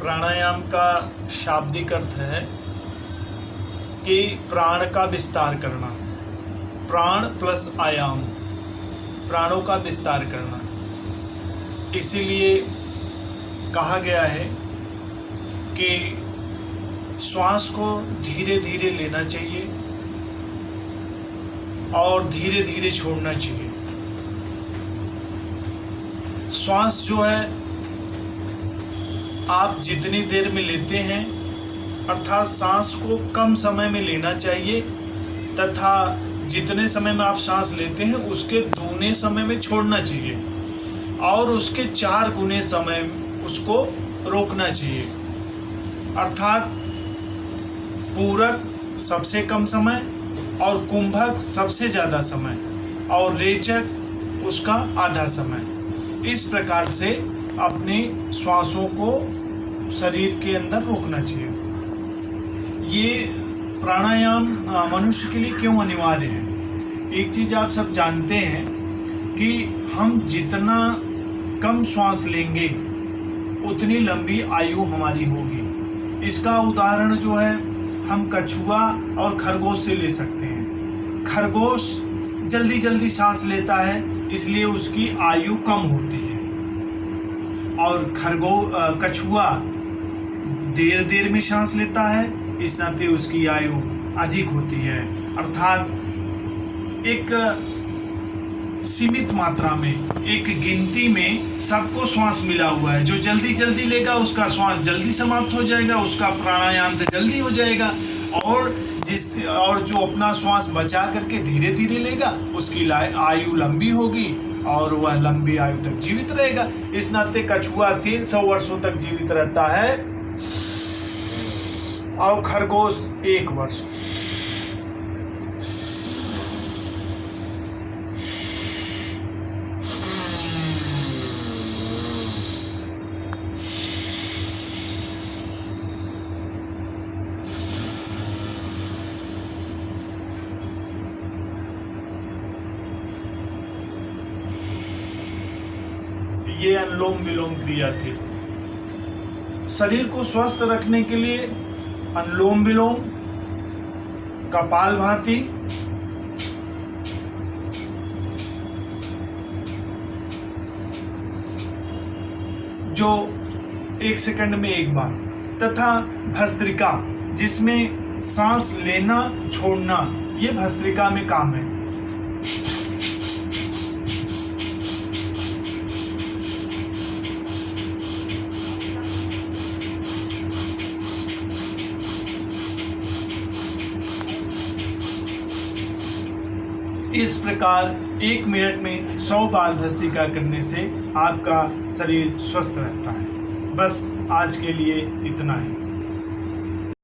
प्राणायाम का शाब्दिक अर्थ है कि प्राण का विस्तार करना। प्राण प्लस आयाम, प्राणों का विस्तार करना। इसीलिए कहा गया है कि श्वास को धीरे धीरे लेना चाहिए और धीरे धीरे छोड़ना चाहिए। श्वास जो है आप जितनी देर में लेते हैं, अर्थात सांस को कम समय में लेना चाहिए तथा जितने समय में आप सांस लेते हैं उसके दूने समय में छोड़ना चाहिए और उसके 4 गुने समय उसको रोकना चाहिए। अर्थात पूरक सबसे कम समय और कुंभक सबसे ज़्यादा समय और रेचक उसका आधा समय। इस प्रकार से अपने श्वासों को शरीर के अंदर रोकना चाहिए। ये प्राणायाम मनुष्य के लिए क्यों अनिवार्य है? एक चीज़ आप सब जानते हैं कि हम जितना कम श्वास लेंगे उतनी लंबी आयु हमारी होगी। इसका उदाहरण जो है हम कछुआ और खरगोश से ले सकते हैं। खरगोश जल्दी जल्दी सांस लेता है इसलिए उसकी आयु कम होती है और कछुआ देर देर में सांस लेता है, इस नाते उसकी आयु अधिक होती है। अर्थात एक सीमित मात्रा में, एक गिनती में सबको श्वास मिला हुआ है। जो जल्दी जल्दी लेगा उसका श्वास जल्दी समाप्त हो जाएगा, उसका प्राणायाम जल्दी हो जाएगा और जो अपना श्वास बचा करके धीरे धीरे लेगा उसकी आयु लंबी होगी और वह लंबी आयु तक जीवित रहेगा। इस नाते कछुआ 300 वर्षों तक जीवित रहता है और खरगोश 1 वर्ष। ये अनुलोम विलोम क्रिया थी। शरीर को स्वस्थ रखने के लिए अनुलोम विलोम, कपालभाति, जो 1 सेकंड में 1 बार, तथा भस्त्रिका जिसमें सांस लेना छोड़ना, ये भस्त्रिका में काम है। इस प्रकार 1 मिनट में 100 बार भस्त्रिका करने से आपका शरीर स्वस्थ रहता है। बस आज के लिए इतना ही।